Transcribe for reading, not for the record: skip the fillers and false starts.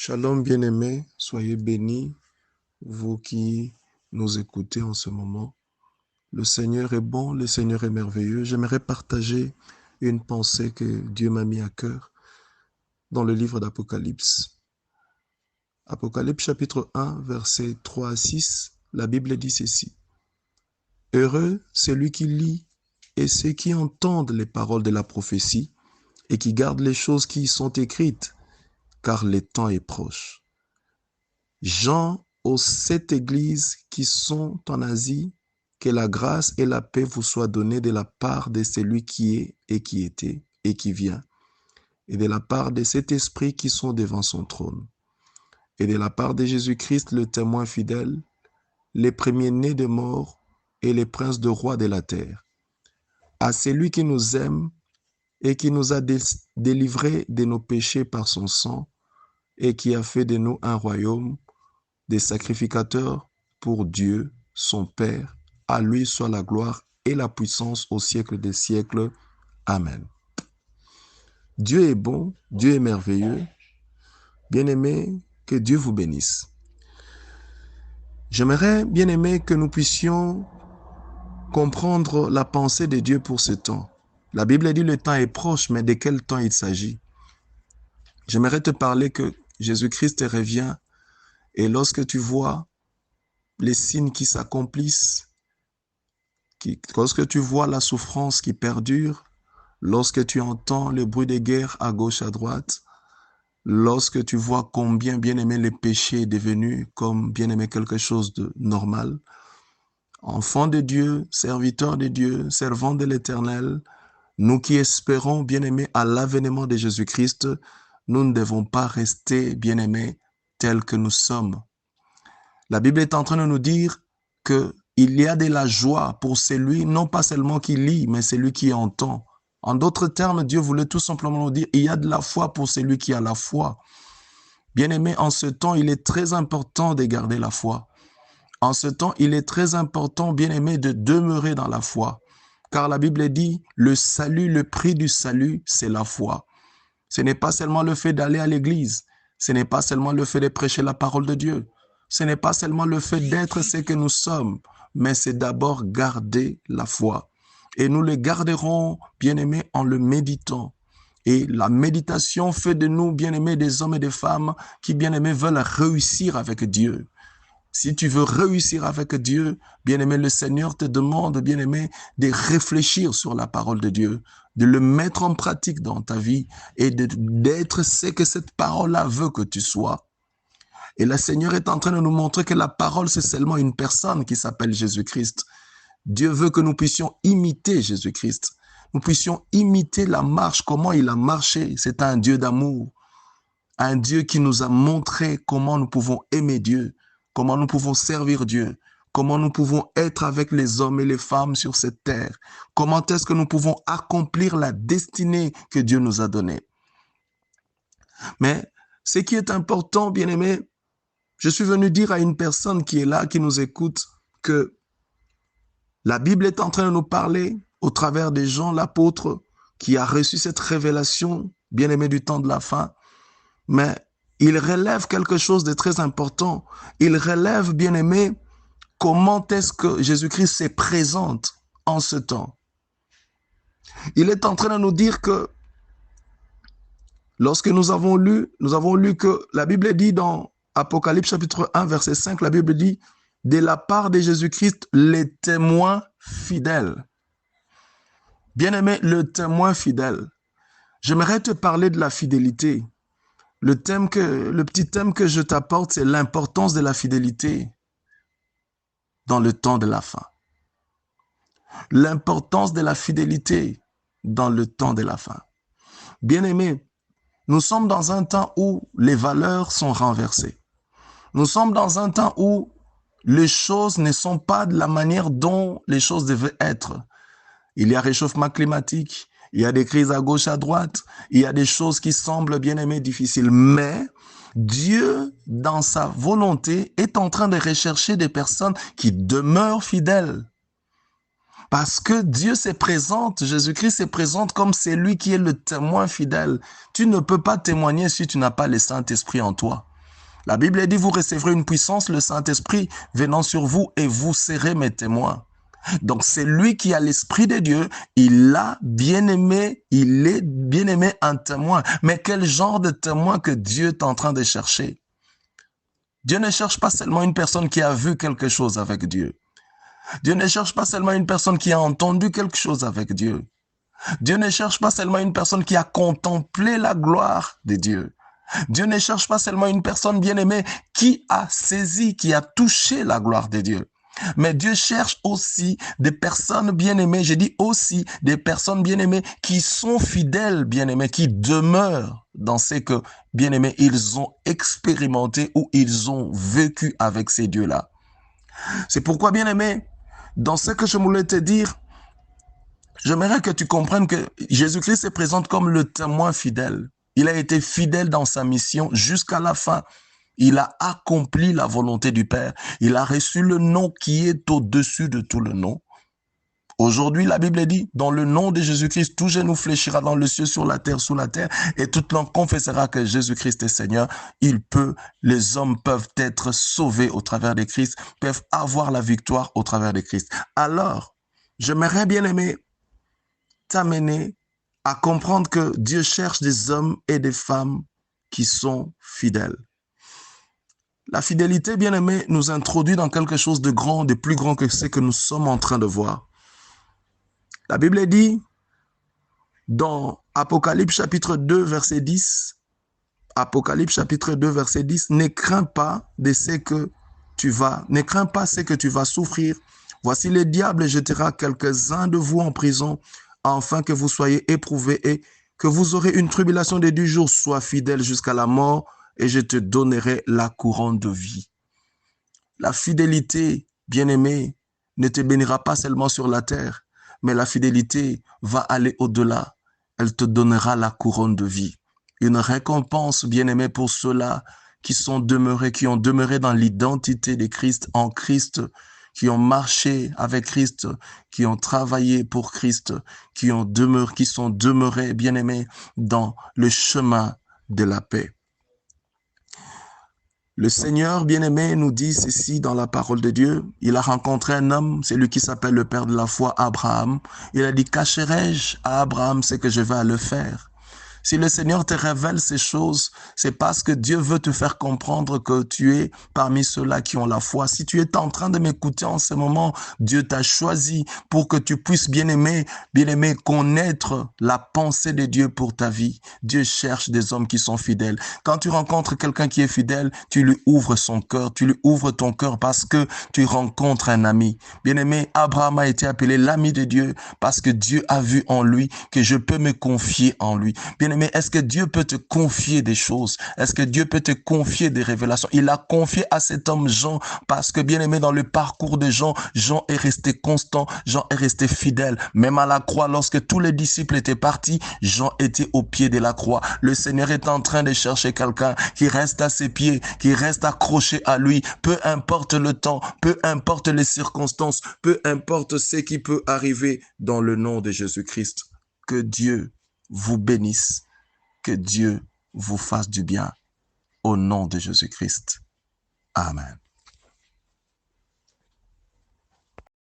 Shalom bien-aimés, soyez bénis, vous qui nous écoutez en ce moment. Le Seigneur est bon, le Seigneur est merveilleux. J'aimerais partager une pensée que Dieu m'a mis à cœur dans le livre d'Apocalypse. Apocalypse chapitre 1, versets 3 à 6, la Bible dit ceci. « Heureux celui qui lit et ceux qui entendent les paroles de la prophétie et qui gardent les choses qui y sont écrites, car le temps est proche. Jean aux 7 églises qui sont en Asie, que la grâce et la paix vous soient données de la part de celui qui est et qui était et qui vient, et de la part de cet esprit qui sont devant son trône, et de la part de Jésus-Christ, le témoin fidèle, les premiers-nés des morts et les princes de rois de la terre. À celui qui nous aime et qui nous a délivrés de nos péchés par son sang, et qui a fait de nous un royaume, des sacrificateurs pour Dieu, son Père. À lui soit la gloire et la puissance au siècle des siècles. Amen. Dieu est bon, Dieu est merveilleux. Bien-aimés, que Dieu vous bénisse. J'aimerais, bien-aimés, que nous puissions comprendre la pensée de Dieu pour ce temps. La Bible dit le temps est proche, mais de quel temps il s'agit? J'aimerais te parler que Jésus-Christ revient et lorsque tu vois les signes qui s'accomplissent, lorsque tu vois la souffrance qui perdure, lorsque tu entends le bruit des guerres à gauche, à droite, lorsque tu vois combien bien-aimé le péché est devenu comme bien-aimé quelque chose de normal, enfant de Dieu, serviteur de Dieu, servant de l'Éternel, nous qui espérons bien-aimé à l'avènement de Jésus-Christ, nous ne devons pas rester bien-aimés tels que nous sommes. La Bible est en train de nous dire que il y a de la joie pour celui, non pas seulement qui lit, mais celui qui entend. En d'autres termes, Dieu voulait tout simplement nous dire, il y a de la foi pour celui qui a la foi. Bien-aimé, en ce temps, il est très important de garder la foi. En ce temps, il est très important, bien-aimé, de demeurer dans la foi. Car la Bible dit, le salut, le prix du salut, c'est la foi. Ce n'est pas seulement le fait d'aller à l'église. Ce n'est pas seulement le fait de prêcher la parole de Dieu. Ce n'est pas seulement le fait d'être ce que nous sommes, mais c'est d'abord garder la foi. Et nous le garderons, bien-aimés, en le méditant. Et la méditation fait de nous, bien-aimés, des hommes et des femmes qui, bien-aimés, veulent réussir avec Dieu. Si tu veux réussir avec Dieu, bien-aimé, le Seigneur te demande, bien-aimé, de réfléchir sur la parole de Dieu, de le mettre en pratique dans ta vie et d'être ce que cette parole-là veut que tu sois. Et le Seigneur est en train de nous montrer que la parole, c'est seulement une personne qui s'appelle Jésus-Christ. Dieu veut que nous puissions imiter Jésus-Christ. Nous puissions imiter la marche, comment il a marché. C'est un Dieu d'amour. Un Dieu qui nous a montré comment nous pouvons aimer Dieu, comment nous pouvons servir Dieu, comment nous pouvons être avec les hommes et les femmes sur cette terre. Comment est-ce que nous pouvons accomplir la destinée que Dieu nous a donnée. Mais ce qui est important, bien-aimé, je suis venu dire à une personne qui est là, qui nous écoute, que la Bible est en train de nous parler au travers des gens, l'apôtre qui a reçu cette révélation, bien-aimé du temps de la fin, mais il relève quelque chose de très important. Il relève, bien-aimé, comment est-ce que Jésus-Christ se présente en ce temps. Il est en train de nous dire que lorsque nous avons lu que la Bible dit dans Apocalypse chapitre 1, verset 5, la Bible dit, de la part de Jésus-Christ, les témoins fidèles. Bien-aimé, le témoin fidèle. J'aimerais te parler de la fidélité. Le petit thème que je t'apporte, c'est l'importance de la fidélité dans le temps de la fin. L'importance de la fidélité dans le temps de la fin. Bien-aimé, nous sommes dans un temps où les valeurs sont renversées. Nous sommes dans un temps où les choses ne sont pas de la manière dont les choses devaient être. Il y a réchauffement climatique, il y a des crises à gauche, à droite, il y a des choses qui semblent, bien aimées, difficiles. Mais Dieu, dans sa volonté, est en train de rechercher des personnes qui demeurent fidèles. Parce que Dieu se présente, Jésus-Christ se présente comme celui qui est le témoin fidèle. Tu ne peux pas témoigner si tu n'as pas le Saint-Esprit en toi. La Bible dit, vous recevrez une puissance, le Saint-Esprit venant sur vous et vous serez mes témoins. Donc c'est lui qui a l'Esprit de Dieu, il a bien aimé, il est bien aimé un témoin. Mais quel genre de témoin que Dieu est en train de chercher? Dieu ne cherche pas seulement une personne qui a vu quelque chose avec Dieu. Dieu ne cherche pas seulement une personne qui a entendu quelque chose avec Dieu. Dieu ne cherche pas seulement une personne qui a contemplé la gloire de Dieu. Dieu ne cherche pas seulement une personne bien-aimée qui a saisi, qui a touché la gloire de Dieu. Mais Dieu cherche aussi des personnes bien-aimées, je dis aussi des personnes bien-aimées qui sont fidèles, bien-aimées, qui demeurent dans ce que, bien-aimés, ils ont expérimenté ou ils ont vécu avec ces dieux-là. C'est pourquoi, bien-aimé, dans ce que je voulais te dire, j'aimerais que tu comprennes que Jésus-Christ se présente comme le témoin fidèle. Il a été fidèle dans sa mission jusqu'à la fin. Il a accompli la volonté du Père. Il a reçu le nom qui est au-dessus de tout le nom. Aujourd'hui, la Bible dit, dans le nom de Jésus-Christ, tout genou fléchira dans le ciel, sur la terre, sous la terre, et toute langue confessera que Jésus-Christ est Seigneur. Les hommes peuvent être sauvés au travers de Christ, peuvent avoir la victoire au travers de Christ. Alors, j'aimerais bien aimer t'amener à comprendre que Dieu cherche des hommes et des femmes qui sont fidèles. La fidélité, bien aimé, nous introduit dans quelque chose de grand, de plus grand que ce que nous sommes en train de voir. La Bible dit, dans Apocalypse chapitre 2, verset 10, Apocalypse chapitre 2, verset 10, ne crains pas ce que tu vas souffrir. Voici le diable jettera quelques-uns de vous en prison, afin que vous soyez éprouvés et que vous aurez une tribulation de 10 jours. Sois fidèle jusqu'à la mort et je te donnerai la couronne de vie. La fidélité, bien-aimé, ne te bénira pas seulement sur la terre, mais la fidélité va aller au-delà. Elle te donnera la couronne de vie. Une récompense, bien-aimé, pour ceux-là qui sont demeurés, qui ont demeuré dans l'identité de Christ, en Christ, qui ont marché avec Christ, qui ont travaillé pour Christ, qui sont demeurés, bien-aimés, dans le chemin de la paix. Le Seigneur, bien-aimé, nous dit ceci dans la parole de Dieu. Il a rencontré un homme, c'est lui qui s'appelle le père de la foi, Abraham. Il a dit, cacherai-je à Abraham ce que je vais le faire? Si le Seigneur te révèle ces choses, c'est parce que Dieu veut te faire comprendre que tu es parmi ceux-là qui ont la foi. Si tu es en train de m'écouter en ce moment, Dieu t'a choisi pour que tu puisses, bien-aimé, connaître la pensée de Dieu pour ta vie. Dieu cherche des hommes qui sont fidèles. Quand tu rencontres quelqu'un qui est fidèle, tu lui ouvres son cœur, tu lui ouvres ton cœur parce que tu rencontres un ami. Bien-aimé, Abraham a été appelé l'ami de Dieu parce que Dieu a vu en lui que je peux me confier en lui. Bien-aimé, est-ce que Dieu peut te confier des choses? Est-ce que Dieu peut te confier des révélations? Il a confié à cet homme Jean parce que, bien-aimé, dans le parcours de Jean, Jean est resté constant, Jean est resté fidèle. Même à la croix, lorsque tous les disciples étaient partis, Jean était au pied de la croix. Le Seigneur est en train de chercher quelqu'un qui reste à ses pieds, qui reste accroché à lui, peu importe le temps, peu importe les circonstances, peu importe ce qui peut arriver dans le nom de Jésus-Christ. Que Dieu vous bénisse, que Dieu vous fasse du bien au nom de Jésus-Christ. Amen.